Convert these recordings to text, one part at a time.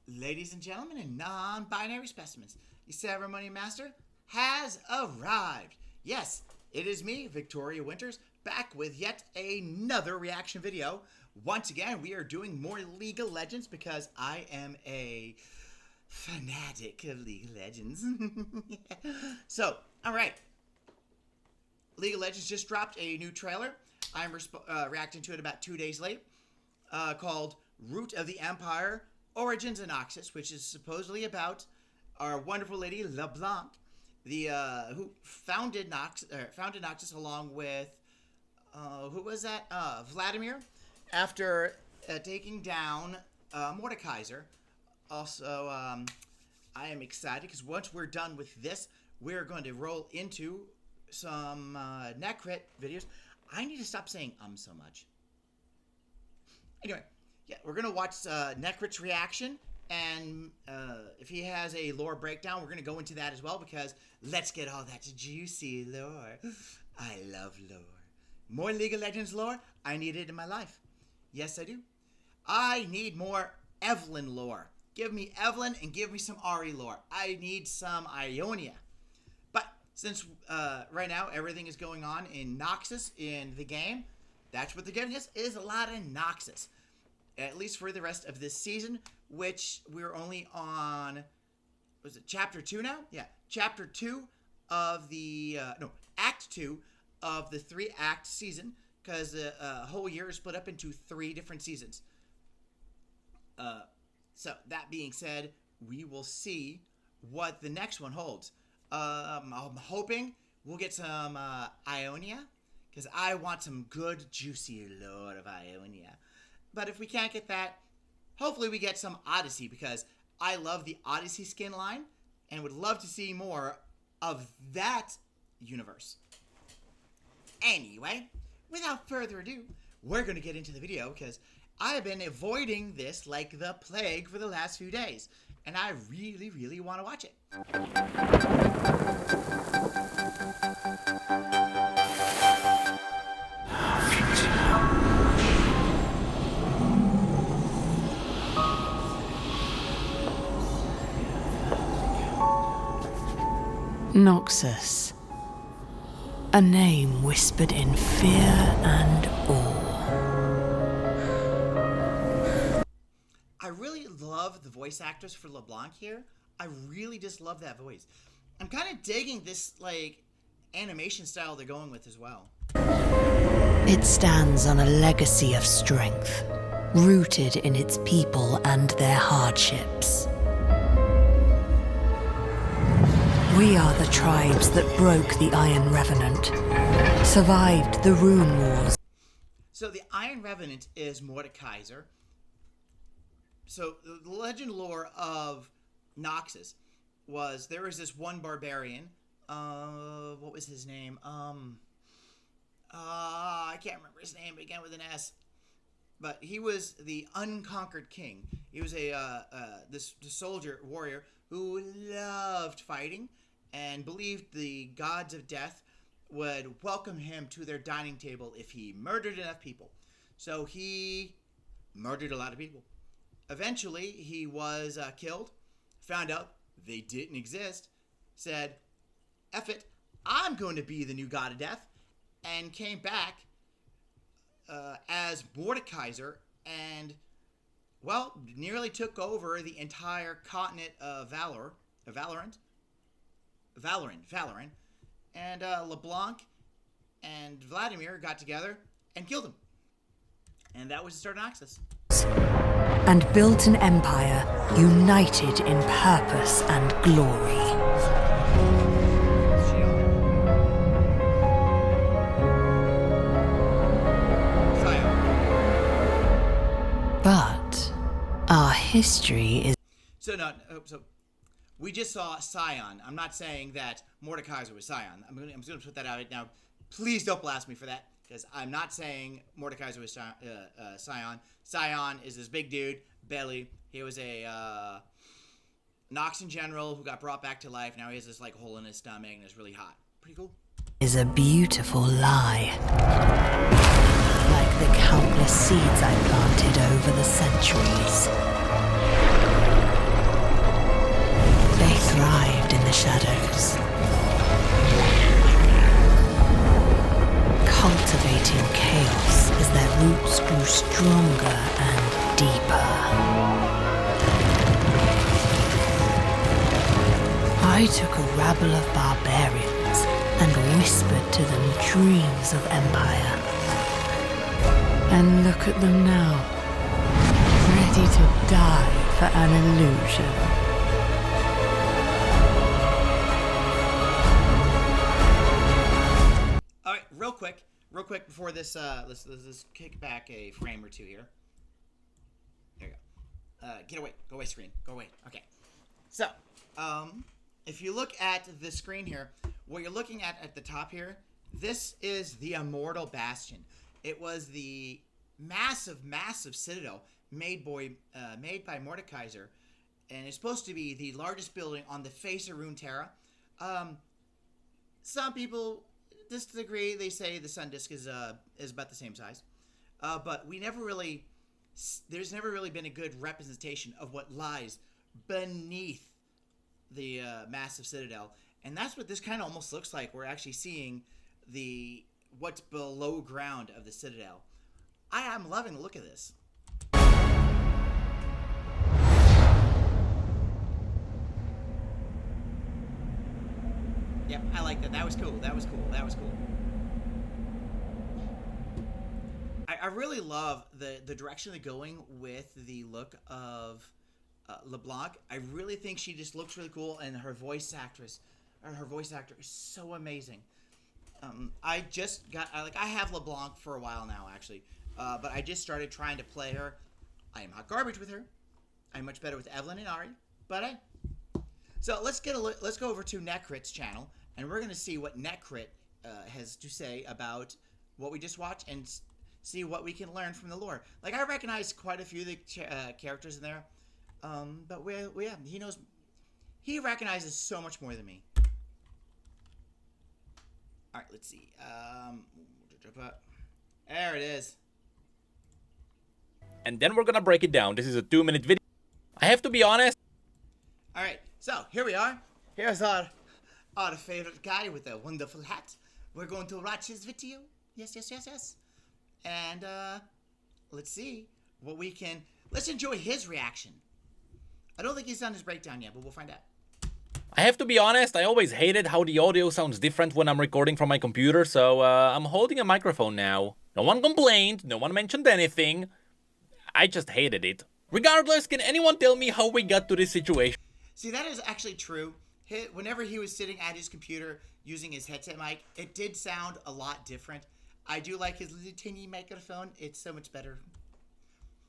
Ladies and gentlemen and non-binary specimens, the ceremony master has arrived. Yes, it is me, Victoria Winters, back with yet another reaction video. Once again, we are doing more League of Legends because I am a fanatic of League of Legends. So, alright. League of Legends just dropped a new trailer. I'm reacting to it about 2 days late. Called Root of the Empire, Origins of Noxus, which is supposedly about our wonderful lady LeBlanc, who founded Noxus along with who was that? Vladimir, after taking down Mordekaiser. Also, I am excited because once we're done with this, we're going to roll into some Necrit videos. I need to stop saying so much. Anyway, yeah, we're going to watch Necrit's reaction, and if he has a lore breakdown, we're going to go into that as well, because let's get all that juicy lore. I love lore. More League of Legends lore, I need it in my life. Yes, I do. I need more Evelyn lore. Give me Evelyn and give me some Ahri lore. I need some Ionia. But since right now everything is going on in Noxus in the game, that's what they're giving us, is a lot of Noxus. At least for the rest of this season, which we're only on, was it Chapter 2 now? Yeah, Chapter 2 of the, Act 2 of the 3-act season, because the whole year is split up into 3 different seasons. So, that being said, we will see what the next one holds. I'm hoping we'll get some Ionia, because I want some good, juicy lore of Ionia. But if we can't get that, hopefully we get some Odyssey, because I love the Odyssey skin line and would love to see more of that universe. Anyway, without further ado, we're going to get into the video, because I have been avoiding this like the plague for the last few days, and I really, really want to watch it. Noxus, a name whispered in fear and awe. I really love the voice actors for LeBlanc here. I really just love that voice. I'm kind of digging this, like, animation style they're going with as well. It stands on a legacy of strength, rooted in its people and their hardships. We are the tribes that broke the Iron Revenant, survived the Rune Wars. So the Iron Revenant is Mordekaiser. So the legend lore of Noxus was, there was this one barbarian, what was his name? I can't remember his name, began with an S. But he was the unconquered king. He was this soldier, warrior, who loved fighting and believed the gods of death would welcome him to their dining table if he murdered enough people. So he murdered a lot of people. Eventually, he was killed, found out they didn't exist, said, F it, I'm going to be the new god of death, and came back as Mordekaiser, and, well, nearly took over the entire continent of Valorant, and LeBlanc and Vladimir got together and killed him. And that was the start of Noxus. And built an empire united in purpose and glory. But our history is... So we just saw Scion. I'm not saying that Mordekaiser was Scion. I'm just going to put that out now. Please don't blast me for that, because I'm not saying Mordekaiser was Scion. Scion is this big dude, belly. He was a Noxian general who got brought back to life. Now he has this like hole in his stomach and it's really hot. Pretty cool. Is a beautiful lie. Like the countless seeds I planted over the centuries. I took a rabble of barbarians and whispered to them dreams of empire. And look at them now, ready to die for an illusion. All right, real quick before this, let's kick back a frame or two here. There you go. Go away, screen. Go away. Okay. So, if you look at the screen here, what you're looking at the top here, this is the Immortal Bastion. It was the massive citadel made by Mordekaiser, and it's supposed to be the largest building on the face of Runeterra. Some people disagree. They say the Sun Disk is about the same size, but there's never really been a good representation of what lies beneath the massive citadel, and that's what this kind of almost looks like. We're actually seeing what's below ground of the citadel. I am loving the look of this. Yep, I like that. That was cool. I really love the direction they're going with the look of LeBlanc. I really think she just looks really cool, and her voice actor is so amazing. I have LeBlanc for a while now, actually, but I just started trying to play her. I am hot garbage with her. I'm much better with Evelyn and Ari, but so let's go over to Netcrit's channel, and we're gonna see what Netcrit has to say about what we just watched, and see what we can learn from the lore. Like, I recognize quite a few of the characters in there, but he recognizes so much more than me. All right, let's see. There it is. And then we're gonna break it down. This is a 2-minute video. I have to be honest. All right, so here we are. Here's our favorite guy with a wonderful hat. We're going to watch his video. Yes. And let's see what we can. Let's enjoy his reaction. I don't think he's done his breakdown yet, but we'll find out. I have to be honest, I always hated how the audio sounds different when I'm recording from my computer, so I'm holding a microphone now. No one complained, no one mentioned anything. I just hated it. Regardless, can anyone tell me how we got to this situation? See, that is actually true. Whenever he was sitting at his computer using his headset mic, it did sound a lot different. I do like his little tiny microphone. It's so much better.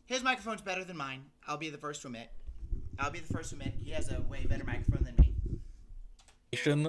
His microphone's better than mine. I'll be the first to admit. He has a way better microphone than me.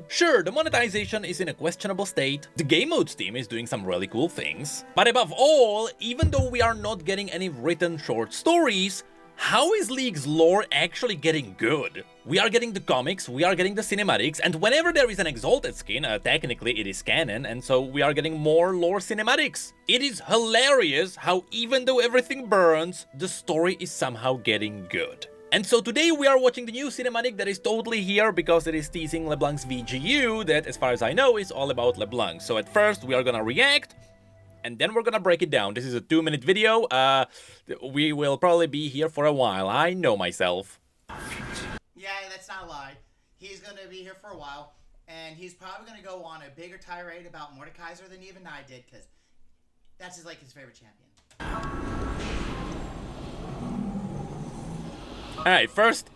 Sure, the monetization is in a questionable state, the game modes team is doing some really cool things, but above all, even though we are not getting any written short stories, how is League's lore actually getting good? We are getting the comics, we are getting the cinematics, and whenever there is an Exalted skin, technically it is canon, and so we are getting more lore cinematics. It is hilarious how even though everything burns, the story is somehow getting good. And so today we are watching the new cinematic that is totally here because it is teasing LeBlanc's VGU that, as far as I know, is all about LeBlanc. So at first we are gonna react, and then we're gonna break it down. This is a 2-minute video. We will probably be here for a while. I know myself. Yeah, that's not a lie. He's gonna be here for a while, and he's probably gonna go on a bigger tirade about Mordekaiser than even I did, because that's his favorite champion. Alright, first,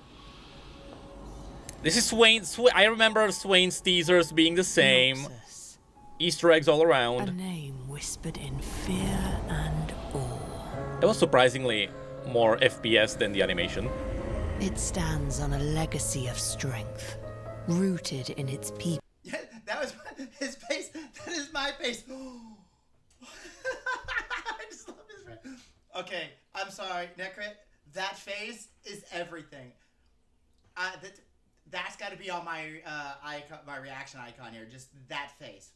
this is Swain. I remember Swain's teasers being the same. Noxus, Easter eggs all a around. name whispered in fear and awe. It was surprisingly more FPS than the animation. It stands on a legacy of strength, rooted in its people. Yeah, that was his face. That is my face. I just love his face. Okay, I'm sorry, Necrit. That face is everything. That's got to be on my my reaction icon here. Just that face.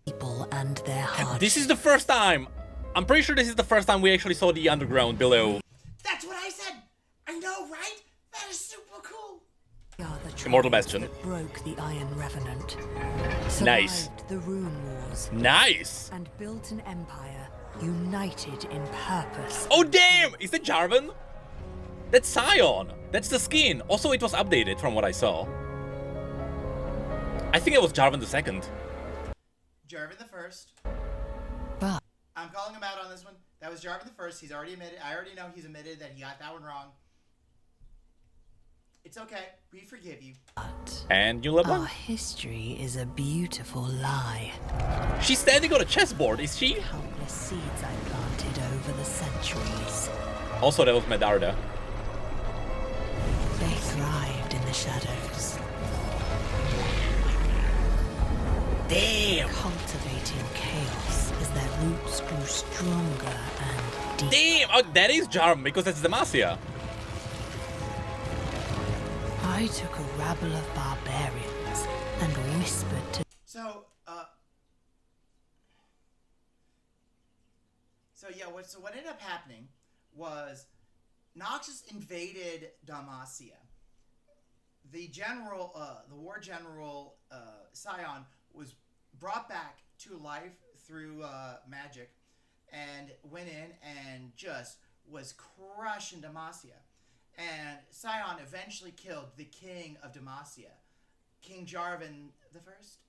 People and their hearts. This is the first time. I'm pretty sure this is the first time we actually saw the underground below. That's what I said. I know, right? That is super cool. Immortal Bastion. That broke the Iron Revenant. Nice. Survived the Rune Wars. Nice. And built an empire united in purpose. Oh damn! Is that Jarvan? That's Scion. That's the skin. Also, it was updated from what I saw. I think it was Jarvan the second. Jarvan the first. But I'm calling him out on this one. That was Jarvan the first. He's already admitted. I already know he's admitted that he got that one wrong. It's okay. We forgive you. And you our LeBlanc? history is a beautiful lie. She's standing on a chessboard, is she? Countless seeds I planted over the centuries. Also, that was Medarda. They thrived in the shadows, Damn! cultivating chaos as their roots grew stronger and deeper. Damn! Oh, that is Jarvan because that's Demacia. I took a rabble of barbarians and whispered to So what ended up happening was Noxus invaded Demacia. The war general Scion was brought back to life through magic, and went in and just was crushing Demacia. And Scion eventually killed the king of Demacia, King Jarvan the First.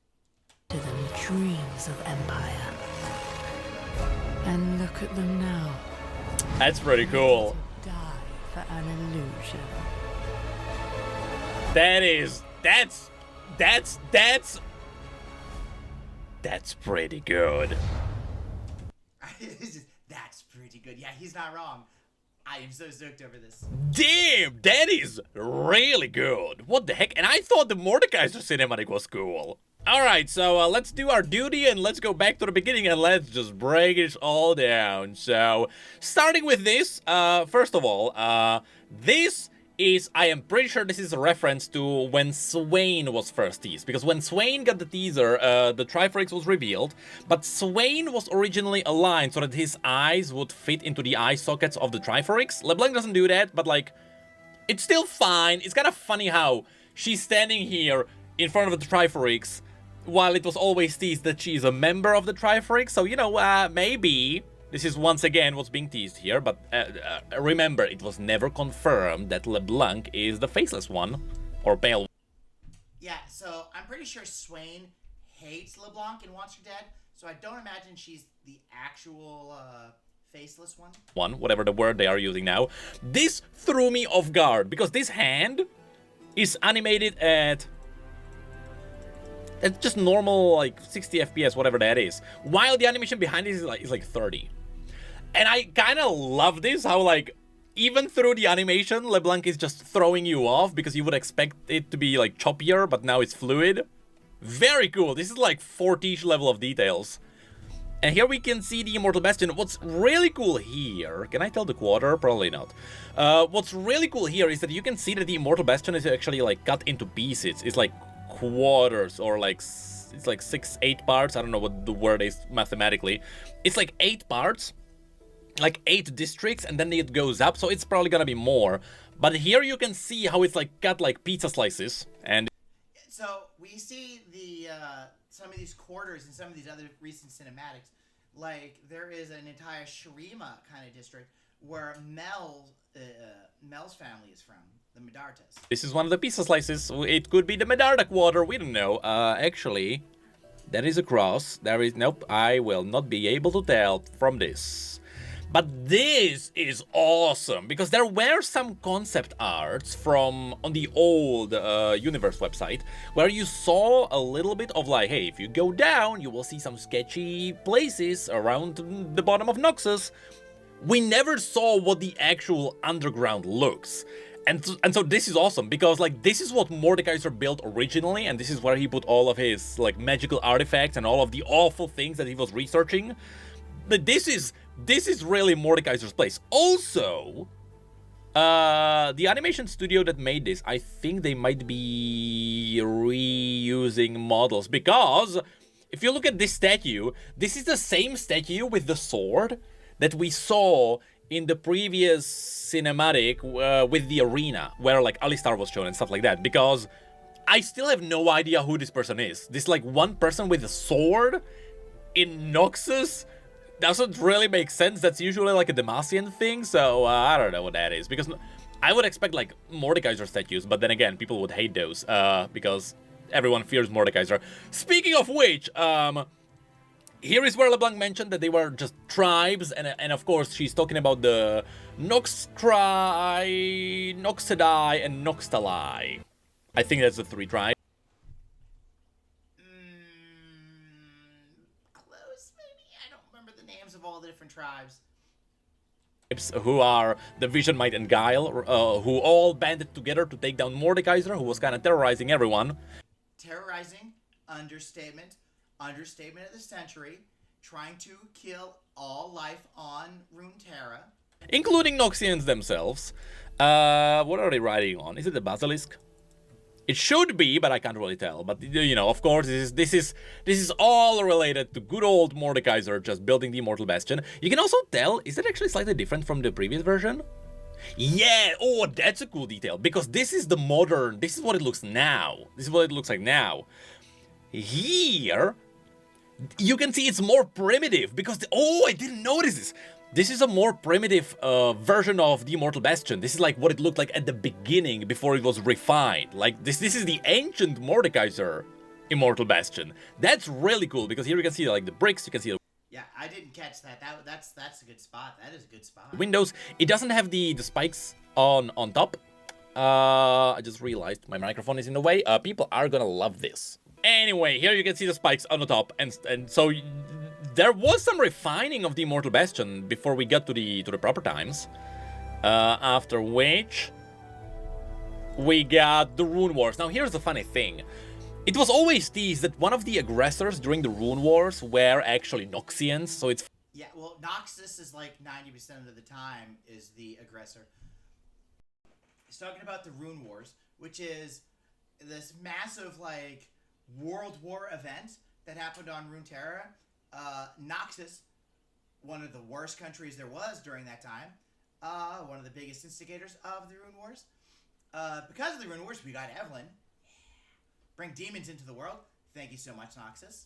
them dreams of empire. And look at them now. That's pretty cool. Die for an illusion. That's pretty good. That's pretty good. Yeah, he's not wrong. I am so stoked over this. Damn, that is really good. What the heck? And I thought the Mordekaiser cinematic was cool. Alright, so let's do our duty and let's go back to the beginning and let's just break it all down. So, starting with this, first of all, this is, I am pretty sure this is a reference to when Swain was first teased. Because when Swain got the teaser, the Triforix was revealed, but Swain was originally aligned so that his eyes would fit into the eye sockets of the Triforix. LeBlanc doesn't do that, but like, it's still fine. It's kind of funny how she's standing here in front of the Triforix, while it was always teased that she's a member of the Triforix. So, you know, maybe this is once again what's being teased here, but remember, it was never confirmed that LeBlanc is the faceless one, or pale. Yeah, so I'm pretty sure Swain hates LeBlanc and wants her dead, so I don't imagine she's the actual faceless one. Whatever the word they are using now. This threw me off guard, because this hand is animated at just normal, like, 60 FPS, whatever that is, while the animation behind it is like 30. And I kind of love this, how, like, even through the animation, LeBlanc is just throwing you off, because you would expect it to be, like, choppier, but now it's fluid. Very cool. This is, like, 40-ish level of details. And here we can see the Immortal Bastion. What's really cool here... Can I tell the quarter? Probably not. What's really cool here is that you can see that the Immortal Bastion is actually, like, cut into pieces. It's, like, quarters, or like it's like 6-8 parts. I don't know what the word is mathematically. It's like 8 parts, like 8 districts, and then it goes up, so it's probably gonna be more. But here you can see how it's like cut like pizza slices. And so we see the some of these quarters in some of these other recent cinematics. Like there is an entire Shurima kind of district where Mel's family is from. The Medartas. This is one of the pizza slices. It could be the Medarda quarter. We don't know. Actually, that is a cross. There is... Nope, I will not be able to tell from this. But this is awesome, because there were some concept arts from on the old Universe website, where you saw a little bit of like, hey, if you go down, you will see some sketchy places around the bottom of Noxus. We never saw what the actual underground looks. And so this is awesome, because like this is what Mordekaiser built originally, and this is where he put all of his like magical artifacts and all of the awful things that he was researching. But this is really Mordekaiser's place. Also, the animation studio that made this, I think they might be reusing models, because if you look at this statue, this is the same statue with the sword that we saw in the previous cinematic with the arena, where like Alistar was shown and stuff like that, because I still have no idea who this person is. This like one person with a sword in Noxus doesn't really make sense. That's usually like a Demacian thing, so I don't know what that is, because I would expect, like, Mordekaiser statues, but then again, people would hate those, because everyone fears Mordekaiser. Speaking of which, here is where LeBlanc mentioned that they were just tribes, and of course, she's talking about the Noxtri, Noxidai, and Noxtalai. I think that's the 3 tribes. Close, maybe? I don't remember the names of all the different tribes. Who are the Vision, Might, and Guile, who all banded together to take down Mordekaiser, who was kind of terrorizing everyone. Terrorizing, understatement of the century, trying to kill all life on Runeterra. Including Noxians themselves. What are they riding on? Is it the Basilisk? It should be, but I can't really tell. But, you know, of course, this is all related to good old Mordekaiser just building the Immortal Bastion. You can also tell, is that actually slightly different from the previous version? Yeah, oh, that's a cool detail, because this is the modern, this is what it looks now. This is what it looks like now. Here, you can see it's more primitive, because, oh, I didn't notice this. This is a more primitive version of the Immortal Bastion. This is like what it looked like at the beginning before it was refined. Like, this is the ancient Mordekaiser Immortal Bastion. That's really cool, because here you can see, like, the bricks, you can see the... Yeah, I didn't catch that. That's a good spot. That is a good spot. Windows. It doesn't have the spikes on top. I just realized my microphone is in the way. People are gonna love this. Anyway, here you can see the spikes on the top, and so there was some refining of the Immortal Bastion before we got to the proper times. After which we got the Rune Wars. Now here's the funny thing. It was always teased that one of the aggressors during the Rune Wars were actually Noxians, so it's... Yeah, well, Noxus is like 90% of the time is the aggressor. He's talking about the Rune Wars, which is this massive, like, World War event that happened on Runeterra. Noxus, one of the worst countries there was during that time, one of the biggest instigators of the Rune Wars. Because of the Rune Wars, we got Evelyn. Bring demons into the world. Thank you so much, Noxus.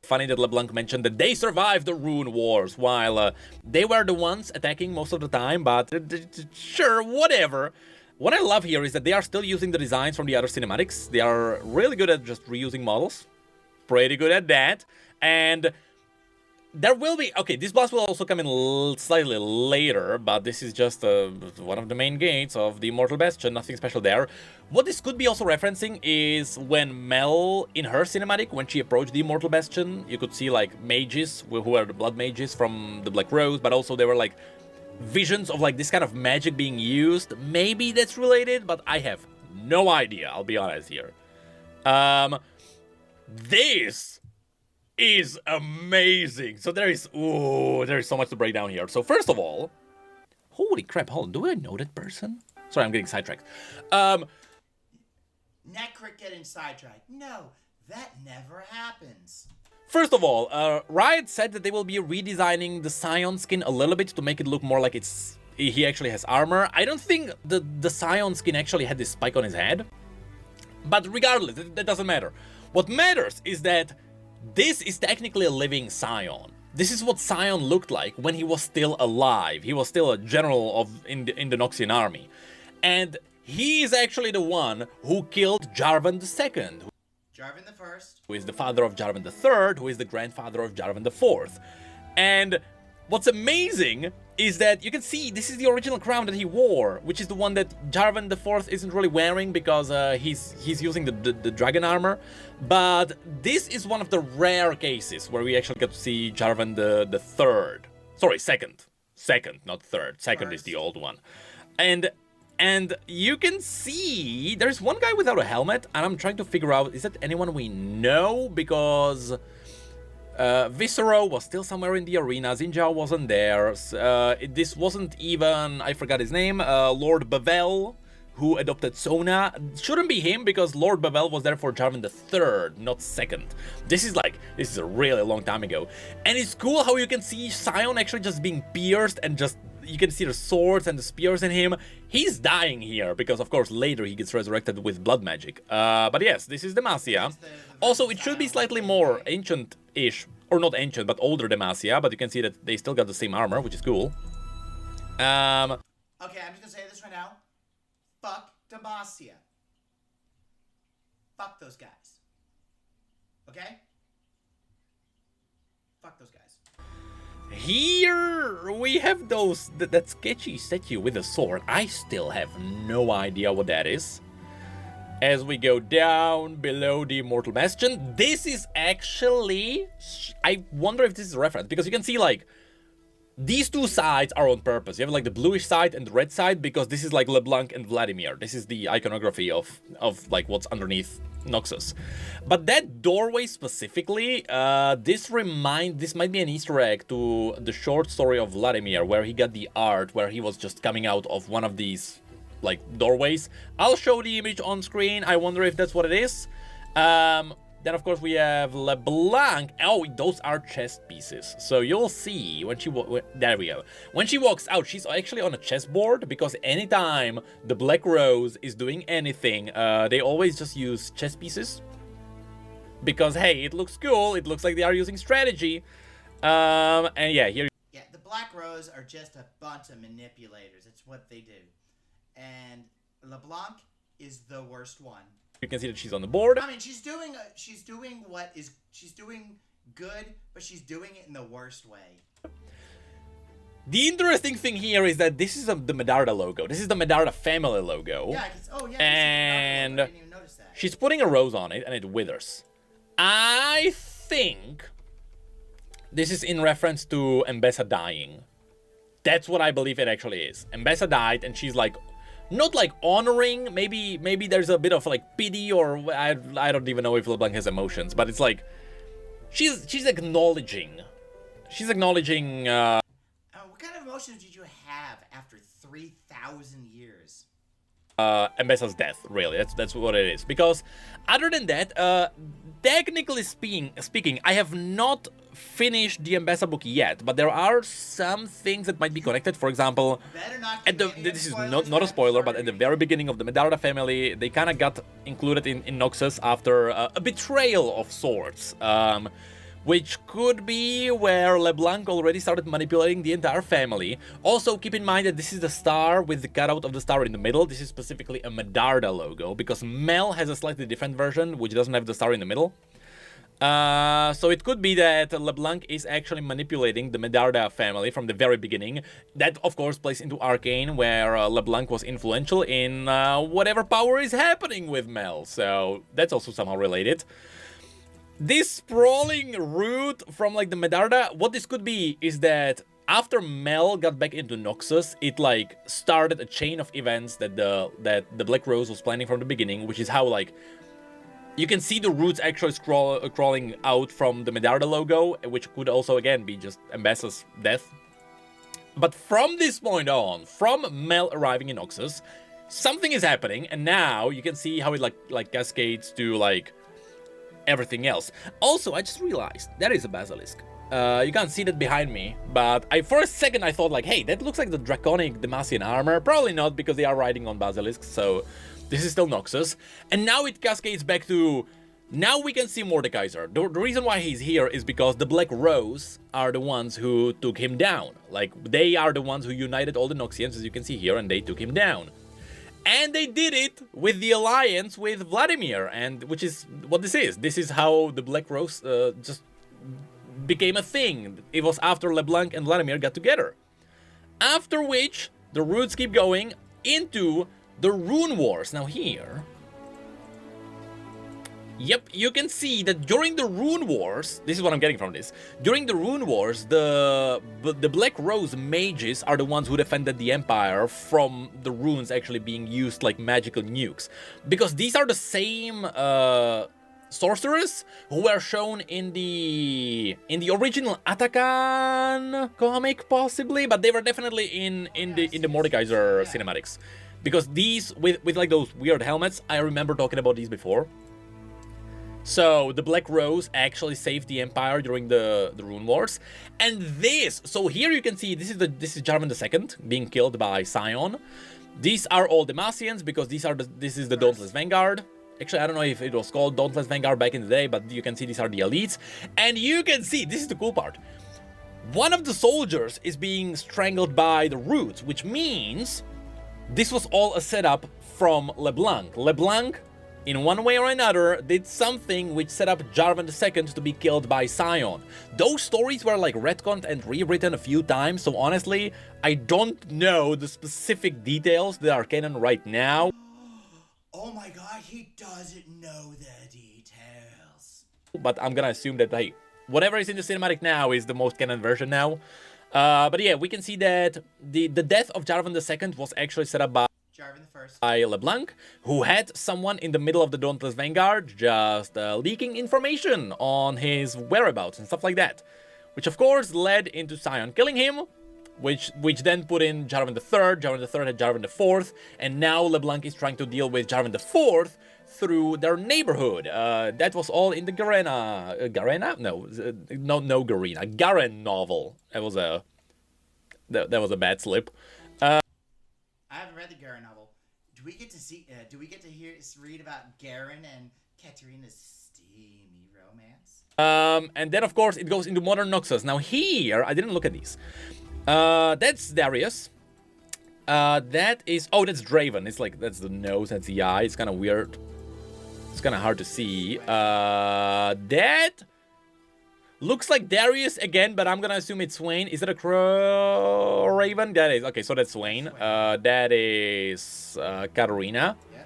Funny that LeBlanc mentioned that they survived the Rune Wars, while they were the ones attacking most of the time, but sure, whatever. What I love here is that they are still using the designs from the other cinematics. They are really good at just reusing models. Pretty good at that. And there will be... Okay, this boss will also come in slightly later, but this is just one of the main gates of the Immortal Bastion, nothing special there. What this could be also referencing is when Mel, in her cinematic, when she approached the Immortal Bastion, you could see, like, mages, who are the blood mages from the Black Rose, but also they were, like, visions of, like, this kind of magic being used. Maybe that's related, but I have no idea, I'll be honest here. This is amazing. So there is so much to break down here. So first of all, holy crap, hold on, do I know that person? Sorry, I'm getting sidetracked. Necrit getting sidetracked. No, that never happens. First of all, Riot said that they will be redesigning the Scion skin a little bit to make it look more like he actually has armor. I don't think the Scion skin actually had this spike on his head. But regardless, that doesn't matter. What matters is that this is technically a living Scion. This is what Scion looked like when he was still alive. He was still a general in the Noxian army. And he is actually the one who killed Jarvan II. Jarvan the First. Who is the father of Jarvan III, who is the grandfather of Jarvan IV. And what's amazing is that you can see this is the original crown that he wore, which is the one that Jarvan IV isn't really wearing because he's using the dragon armor. But this is one of the rare cases where we actually get to see Jarvan the third. Sorry, second. Second, not third. Second is the old one. And you can see there's one guy without a helmet, and I'm trying to figure out, is that anyone we know? Because Viscero was still somewhere in the arena, Xinjiao wasn't there, this wasn't even, I forgot his name, Lord Bavel, who adopted Sona. Shouldn't be him, because Lord Bavel was there for Jarvan III, not second. This is a really long time ago. And it's cool how you can see Scion actually just being pierced, and just, you can see the swords and the spears in him. He's dying here, because of course later he gets resurrected with blood magic. But yes, this is Demacia. Also, it should be slightly more ancient-ish, or not ancient, but older Demacia, but you can see that they still got the same armor, which is cool. Okay, I'm just gonna say this right now. fuck Demacia. Fuck those guys. Okay? Fuck those guys. Here we have that sketchy statue with a sword. I still have no idea what that is. As we go down below the Immortal Bastion, this is actually... I wonder if this is a reference, because you can see, like, these two sides are on purpose. You have, like, the bluish side and the red side, because this is, like, LeBlanc and Vladimir. This is the iconography of like, what's underneath Noxus. But that doorway specifically, this might be an Easter egg to the short story of Vladimir, where he got the art, where he was just coming out of one of these, like, doorways. I'll show the image on screen. I wonder if that's what it is. Then, of course, we have LeBlanc. Oh, those are chest pieces. So you'll see when she... there we go. When she walks out, she's actually on a chessboard, because anytime the Black Rose is doing anything, they always just use chess pieces. Because, hey, it looks cool. It looks like they are using strategy. And yeah, here... Yeah, the Black Rose are just a bunch of manipulators. It's what they do. And LeBlanc is the worst one. You can see that she's on the board. I mean, she's doing good, but she's doing it in the worst way. The interesting thing here is that this is the Medarda logo. This is the Medarda family logo. Yeah, and I didn't even notice that. She's putting a rose on it, and it withers. I think this is in reference to Mbessa dying. That's what I believe it actually is. Mbessa died, and she's like, not like honoring, maybe there's a bit of like pity, or I don't even know if LeBlanc has emotions, but it's like she's acknowledging. She's acknowledging what kind of emotions did you have after 3,000 years? Mbessa's death, really. That's what it is. Because other than that, technically speaking, I have not finished the Mbessa book yet, but there are some things that might be connected. For example, this is not a spoiler, but at the very beginning of the Medarda family, they kind of got included in Noxus after a betrayal of sorts. Which could be where LeBlanc already started manipulating the entire family. Also, keep in mind that this is the star with the cutout of the star in the middle. This is specifically a Medarda logo, because Mel has a slightly different version, which doesn't have the star in the middle. So it could be that LeBlanc is actually manipulating the Medarda family from the very beginning. That, of course, plays into Arcane, where LeBlanc was influential in whatever power is happening with Mel. So that's also somehow related. This sprawling route from, like, the Medarda, what this could be is that after Mel got back into Noxus, it, like, started a chain of events that the Black Rose was planning from the beginning, which is how, like, you can see the roots actually crawling out from the Medarda logo, which could also, again, be just Mbessa's death. But from this point on, from Mel arriving in Noxus, something is happening, and now you can see how it, like cascades to, like, everything else. Also, I just realized that is a basilisk. You can't see that behind me, but for a second I thought, like, hey, that looks like the draconic Demacian armor. Probably not, because they are riding on basilisks, so this is still Noxus. And now it cascades back to, now we can see Mordekaiser. The reason why he's here is because the Black Rose are the ones who took him down. Like, they are the ones who united all the Noxians, as you can see here, and they took him down. And they did it with the alliance with Vladimir, and which is what this is. This is how the Black Rose just became a thing. It was after LeBlanc and Vladimir got together. After which, the roots keep going into the Rune Wars. Now here... Yep, you can see that during the Rune Wars, this is what I'm getting from this. During the Rune Wars, the Black Rose mages are the ones who defended the Empire from the runes actually being used like magical nukes. Because these are the same sorcerers who were shown in the original Atakan comic, possibly, but they were definitely in the Mordekaiser cinematics. Because these, with like those weird helmets, I remember talking about these before. So, the Black Rose actually saved the Empire during the Rune Wars. And this, so here you can see, this is Jarvan II being killed by Sion. These are all Demacians, because this is the Dauntless Vanguard. Actually, I don't know if it was called Dauntless Vanguard back in the day, but you can see these are the elites. And you can see, this is the cool part. One of the soldiers is being strangled by the roots, which means this was all a setup from LeBlanc. LeBlanc, in one way or another, did something which set up Jarvan II to be killed by Sion. Those stories were like retconned and rewritten a few times, so honestly, I don't know the specific details that are canon right now. Oh my god, he doesn't know the details. But I'm gonna assume that, hey, whatever is in the cinematic now is the most canon version now. But yeah, we can see that the death of Jarvan II was actually set up by Jarvan the First. By LeBlanc, who had someone in the middle of the Dauntless Vanguard just leaking information on his whereabouts and stuff like that. Which of course led into Sion killing him, which then put in Jarvan III. Jarvan III had Jarvan IV, and now LeBlanc is trying to deal with Jarvan IV through their neighborhood. That was all in the Garena... Garena? No Garena. Garen novel. That was a bad slip. I haven't read the Garen novel. Do we get to see? Do we get to read about Garen and Katarina's steamy romance? And then of course it goes into Modern Noxus. Now here, I didn't look at these. That's Darius. That is... Oh, that's Draven. It's like, that's the nose, that's the eye. It's kind of weird. It's kind of hard to see. That looks like Darius again, but I'm gonna assume it's Swain. Is that a Crow Raven? That is... Okay, so that's Swain. That is Katarina. Yeah.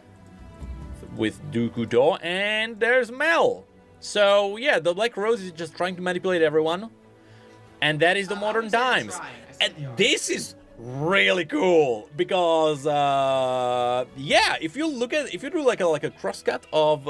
With Dukuto. And there's Mel. So, yeah, the Black Rose is just trying to manipulate everyone. And that is the modern times. And this is really cool because yeah, if you do like a crosscut of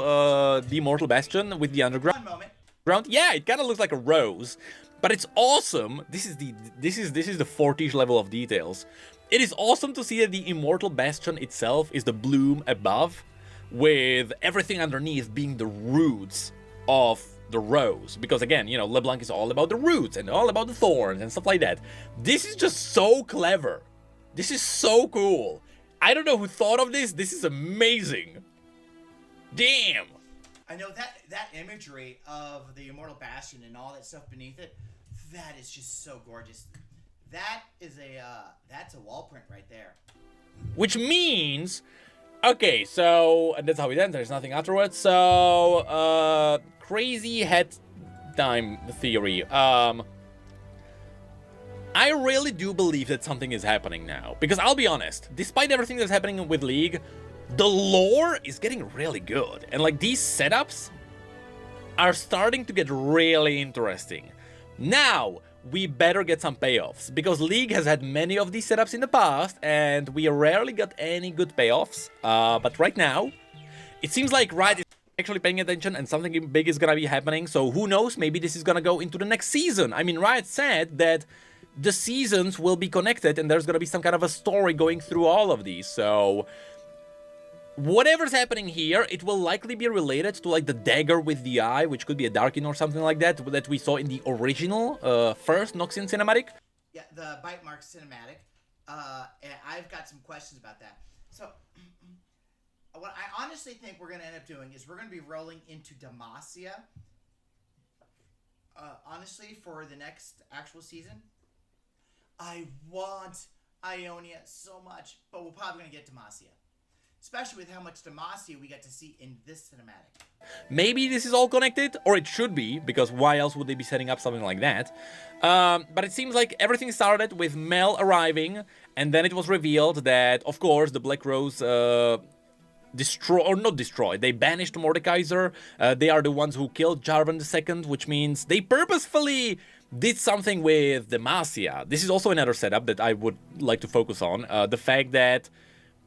the Immortal Bastion with the underground, yeah, it kind of looks like a rose, but it's awesome. This is the 40-ish level of details. It is awesome to see that the Immortal Bastion itself is the bloom above, with everything underneath being the roots of the rose, because again, you know, LeBlanc is all about the roots and all about the thorns and stuff like that. This is just so clever. This is so cool. I don't know who thought of this. This is amazing. Damn. I know that imagery of the Immortal Bastion and all that stuff beneath it, that is just so gorgeous. That is that's a wall print right there. Which means, okay, so and that's how it ends. There's nothing afterwards. So crazy head time theory. I really do believe that something is happening now, because I'll be honest, despite everything that's happening with League, the lore is getting really good, and like these setups are starting to get really interesting. Now we better get some payoffs, because League has had many of these setups in the past and we rarely got any good payoffs, but right now it seems like Riot is actually paying attention and something big is gonna be happening. So who knows, maybe this is gonna go into the next season. I mean, Riot said that the seasons will be connected and there's gonna be some kind of a story going through all of these. So whatever's happening here, it will likely be related to like the dagger with the eye, which could be a Darkin or something like that, that we saw in the original first Noxian cinematic. Yeah, the bite mark cinematic. And I've got some questions about that. So what I honestly think we're going to end up doing is we're going to be rolling into Demacia. Honestly, for the next actual season, I want Ionia so much, but we're probably going to get Demacia. Especially with how much Demacia we get to see in this cinematic. Maybe this is all connected, or it should be, because why else would they be setting up something like that? But it seems like everything started with Mel arriving, and then it was revealed that, of course, the Black Rose they banished Mordekaiser. They are the ones who killed Jarvan II, which means they purposefully did something with Demacia. This is also another setup that I would like to focus on. The fact that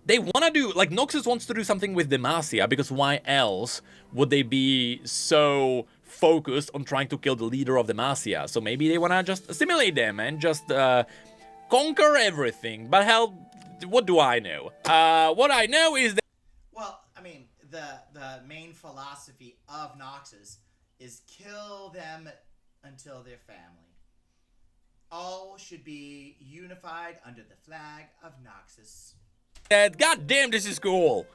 they want to do, like, Noxus wants to do something with Demacia, because why else would they be so focused on trying to kill the leader of Demacia? So maybe they want to just assimilate them and just conquer everything. But hell, what do I know? What I know is that... Well, I mean, the main philosophy of Noxus is kill them until they're family. All should be unified under the flag of Noxus. God damn, this is cool.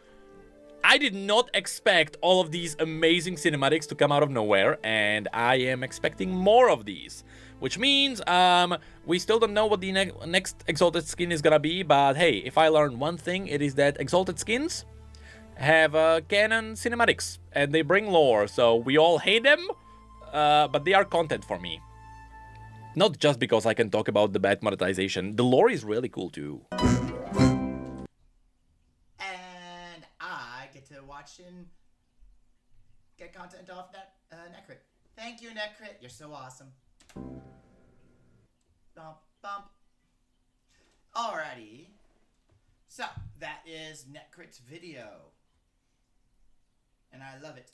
I did not expect all of these amazing cinematics to come out of nowhere, and I am expecting more of these. which means we still don't know what the next Exalted skin is gonna be, but hey, if I learn one thing, it is that Exalted skins have canon cinematics, and they bring lore, so we all hate them, but they are content for me. Not just because I can talk about the bad monetization, the lore is really cool too. And I get to watch and get content off Netcrit. Thank you, Netcrit. You're so awesome. Bump, bump. Alrighty. So, that is Netcrit's video. And I love it.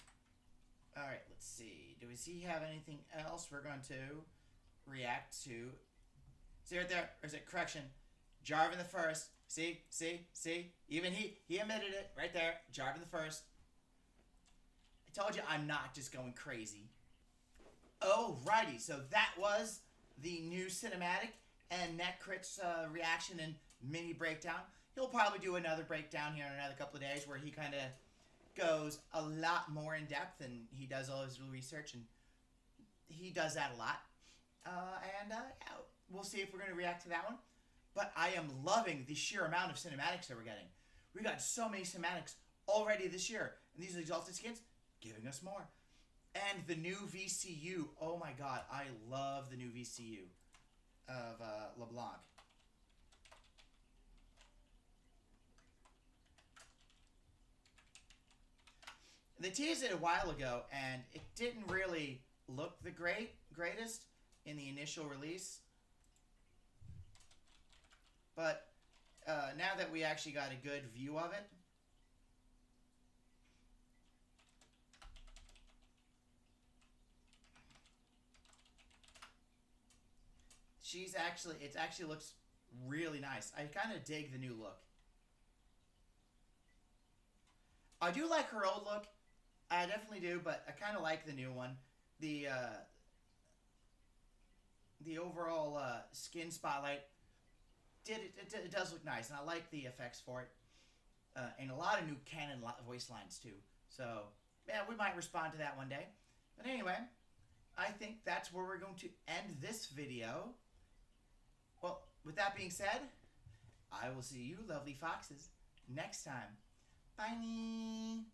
Alright, let's see. Does he have anything else we're going to react to? See right there? Or is it correction? Jarvan the First. See? Even he admitted it right there. Jarvan the First. I told you I'm not just going crazy. Alrighty, so that was the new cinematic and Netcrit's reaction and mini breakdown. He'll probably do another breakdown here in another couple of days where he kind of goes a lot more in depth and he does all his research, and he does that a lot. Yeah, we'll see if we're going to react to that one. But I am loving the sheer amount of cinematics that we're getting. We got so many cinematics already this year, and these Exalted skins giving us more. And the new VCU. Oh my god, I love the new VCU of LeBlanc. They teased it a while ago, and it didn't really look the greatest in the initial release. But now that we actually got a good view of it, it actually looks really nice. I kind of dig the new look. I do like her old look. I definitely do, but I kind of like the new one. The overall skin spotlight it does look nice, and I like the effects for it. And a lot of new canon voice lines too. So yeah, we might respond to that one day. But anyway, I think that's where we're going to end this video. Well, with that being said, I will see you lovely foxes next time. Bye.